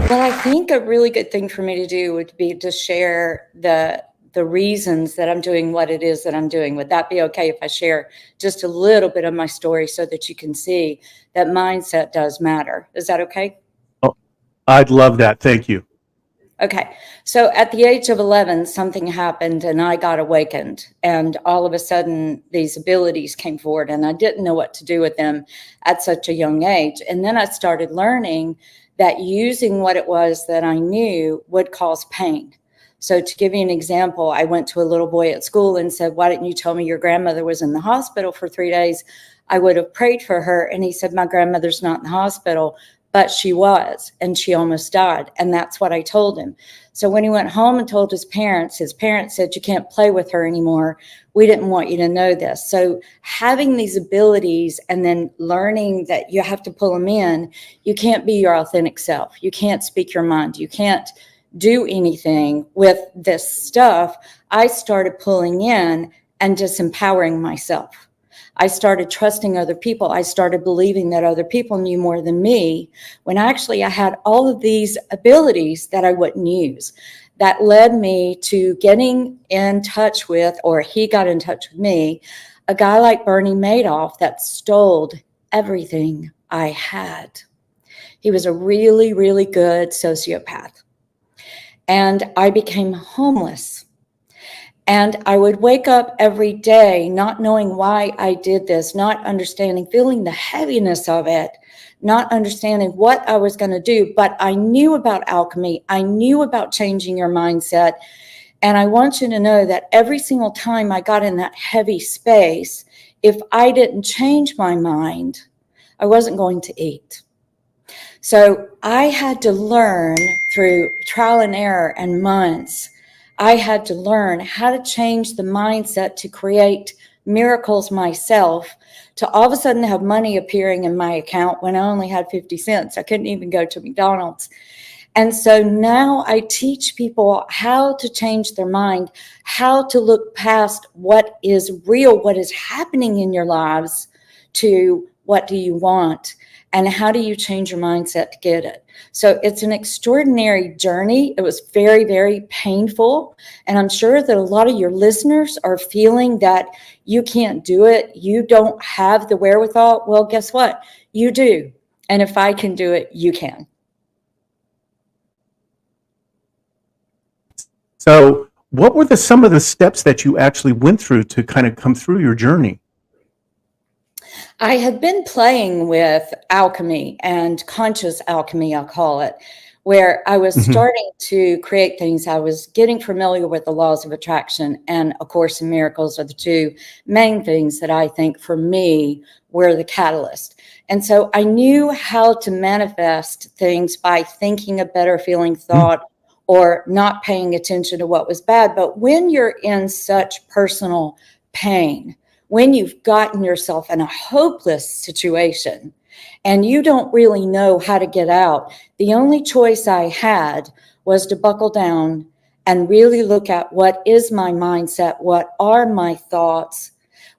Well, I think a really good thing for me to do would be to share the reasons that I'm doing what it is that I'm doing. Would that be okay if I share just a little bit of my story so that you can see that mindset does matter? Is that okay? Oh, I'd love that. Thank you. Okay. So at the age of 11, something happened and I got awakened. And all of a sudden, these abilities came forward and I didn't know what to do with them at such a young age. And then I started learning that using what it was that I knew would cause pain. So to give you an example, I went to a little boy at school and said, "Why didn't you tell me your grandmother was in the hospital for 3 days? I would have prayed for her." And he said, "My grandmother's not in the hospital, but she was, and she almost died." And that's what I told him. So when he went home and told his parents said, "You can't play with her anymore. We didn't want you to know this." So having these abilities and then learning that you have to pull them in, you can't be your authentic self. You can't speak your mind. You can't do anything with this stuff. I started pulling in and disempowering myself. I started trusting other people. I started believing that other people knew more than me when actually I had all of these abilities that I wouldn't use. That led me to getting in touch with, or he got in touch with me, a guy like Bernie Madoff that stole everything I had. He was a really, really good sociopath. And I became homeless. And I would wake up every day not knowing why I did this, not understanding, feeling the heaviness of it, not understanding what I was going to do. But I knew about alchemy. I knew about changing your mindset. And I want you to know that every single time I got in that heavy space, if I didn't change my mind, I wasn't going to eat. So I had to learn through trial and error and months. I had to learn how to change the mindset to create miracles myself, to all of a sudden have money appearing in my account when I only had 50 cents. I couldn't even go to McDonald's. And so now I teach people how to change their mind, how to look past what is real, what is happening in your lives, to what do you want, and how do you change your mindset to get it. So it's an extraordinary journey. It was very, very painful. And I'm sure that a lot of your listeners are feeling that you can't do it. You don't have the wherewithal. Well, guess what? You do. And if I can do it, you can. So, what were some of the steps that you actually went through to kind of come through your journey? I had been playing with alchemy and conscious alchemy, I'll call it, where I was Hmm. starting to create things. I was getting familiar with the laws of attraction, and A Course in Miracles are the two main things that I think for me were the catalyst. And so I knew how to manifest things by thinking a better feeling thought or not paying attention to what was bad. But when you're in such personal pain, when you've gotten yourself in a hopeless situation and you don't really know how to get out, the only choice I had was to buckle down and really look at what is my mindset, what are my thoughts,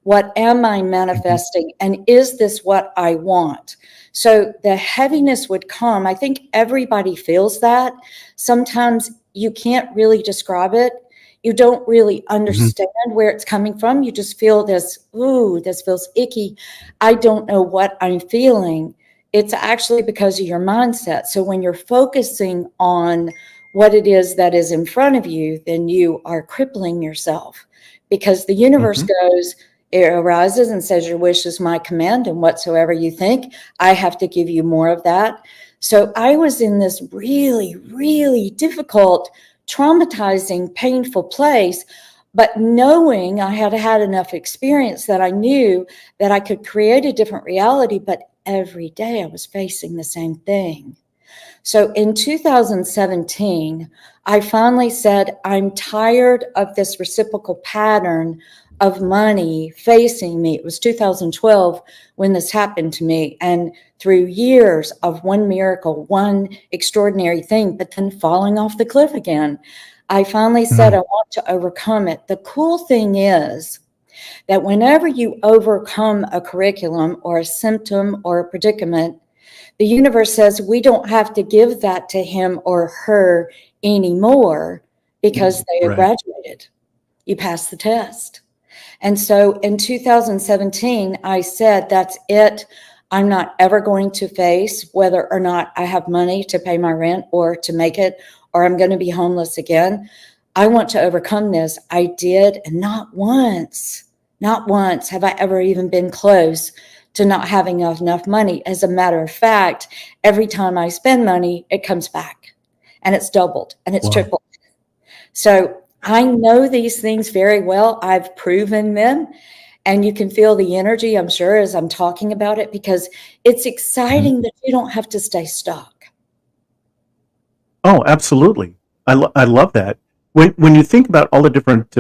what am I manifesting, and is this what I want? So the heaviness would come. I think everybody feels that. Sometimes you can't really describe it. You don't really Hmm. understand where it's coming from. You just feel this, ooh, this feels icky. I don't know what I'm feeling. It's actually because of your mindset. So when you're focusing on what it is that is in front of you, then you are crippling yourself, because the universe Hmm. goes, it arises and says, "Your wish is my command, and whatsoever you think, I have to give you more of that." So I was in this really, really difficult, traumatizing, painful place, but knowing I had had enough experience that I knew that I could create a different reality, but every day I was facing the same thing. So in 2017, I finally said, I'm tired of this reciprocal pattern of money facing me. It was 2012 when this happened to me. And through years of one miracle, one extraordinary thing, but then falling off the cliff again, I finally said, I want to overcome it. The cool thing is that whenever you overcome a curriculum or a symptom or a predicament, The universe says we don't have to give that to him or her anymore because they have Right. graduated. You passed the test. And so in 2017, I said, that's it. I'm not ever going to face whether or not I have money to pay my rent or to make it, or I'm going to be homeless again. I want to overcome this. I did. And not once have I ever even been close to not having enough money. As a matter of fact, every time I spend money, it comes back, and it's doubled and it's Wow. tripled. So I know these things very well. I've proven them, and you can feel the energy, I'm sure, as I'm talking about it, because it's exciting that you don't have to stay stuck. Oh, absolutely. I love that. When you think about all the different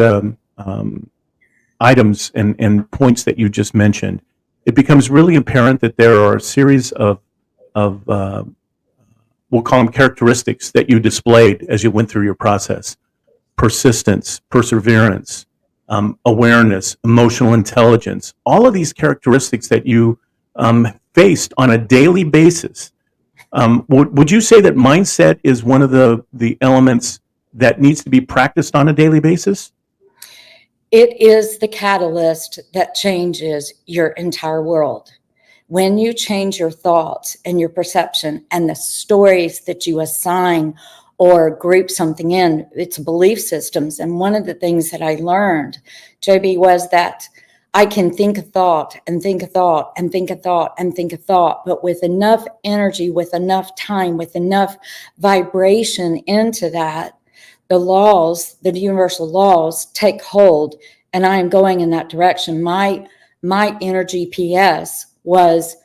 items and points that you just mentioned, it becomes really apparent that there are a series of we'll call them characteristics that you displayed as you went through your process: persistence, perseverance, awareness, emotional intelligence. All of these characteristics that you faced on a daily basis. Would you say that mindset is one of the elements that needs to be practiced on a daily basis? It is the catalyst that changes your entire world. When you change your thoughts and your perception and the stories that you assign or group something in, it's belief systems. And one of the things that I learned, JB, was that I can think a thought and think a thought and think a thought and think a thought, but with enough energy, with enough time, with enough vibration into that, the laws, the universal laws take hold, and I am going in that direction. My inner GPS was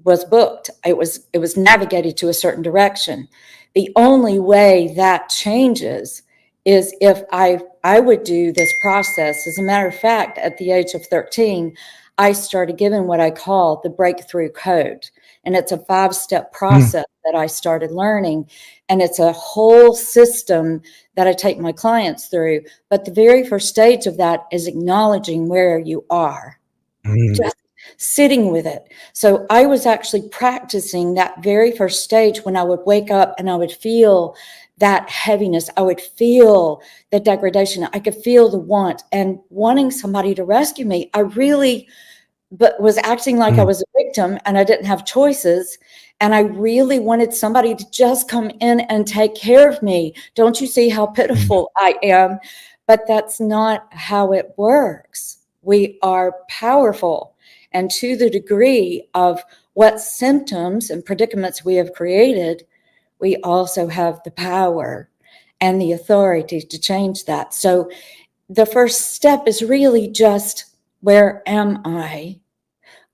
booked. It was navigated to a certain direction. The only way that changes is if I would do this process. As a matter of fact, at the age of 13, I started giving what I call the breakthrough code. And it's a 5-step process that I started learning. And it's a whole system that I take my clients through. But the very first stage of that is acknowledging where you are. Just sitting with it. So I was actually practicing that very first stage when I would wake up and I would feel that heaviness. I would feel the degradation. I could feel the want and wanting somebody to rescue me. I really was acting like I was a victim and I didn't have choices. And I really wanted somebody to just come in and take care of me. Don't you see how pitiful I am? But that's not how it works. We are powerful. And to the degree of what symptoms and predicaments we have created, we also have the power and the authority to change that. So the first step is really just, where am I?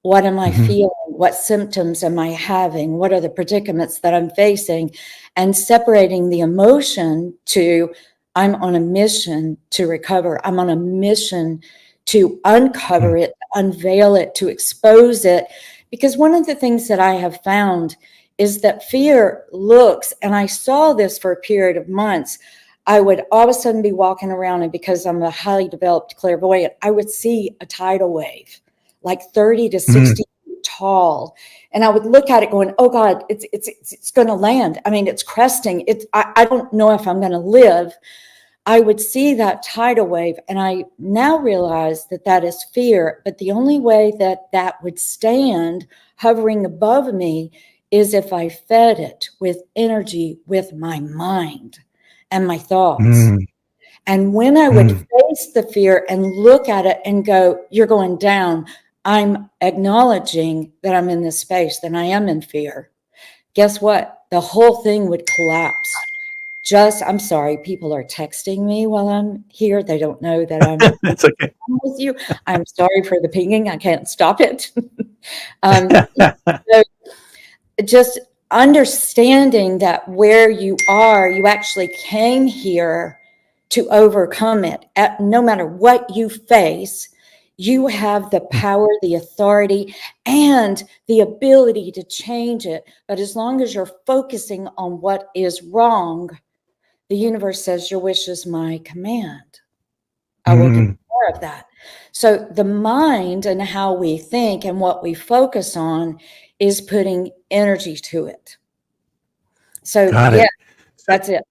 What am I feeling? What symptoms am I having? What are the predicaments that I'm facing? And separating the emotion to, I'm on a mission to recover. I'm on a mission to uncover it, unveil it, to expose it. Because one of the things that I have found is that fear looks, and I saw this for a period of months, I would all of a sudden be walking around, and because I'm a highly developed clairvoyant, I would see a tidal wave, like 30 to 60 feet tall. And I would look at it going, oh God, it's going to land. I mean, it's cresting. I don't know if I'm going to live. I would see that tidal wave, and I now realize that that is fear. But the only way that that would stand hovering above me is if I fed it with energy, with my mind and my thoughts. And when I would face the fear and look at it and go, you're going down, I'm acknowledging that I'm in this space, that I am in fear. Guess what? The whole thing would collapse. I'm sorry, people are texting me while I'm here. They don't know that I'm That's okay. with you. I'm sorry for the pinging. I can't stop it. So just understanding that where you are, you actually came here to overcome it. No matter what you face, you have the power, the authority, and the ability to change it. But as long as you're focusing on what is wrong, the universe says, your wish is my command. I will get more of that. So the mind and how we think and what we focus on is putting energy to it. So Got yeah, it. So, that's it.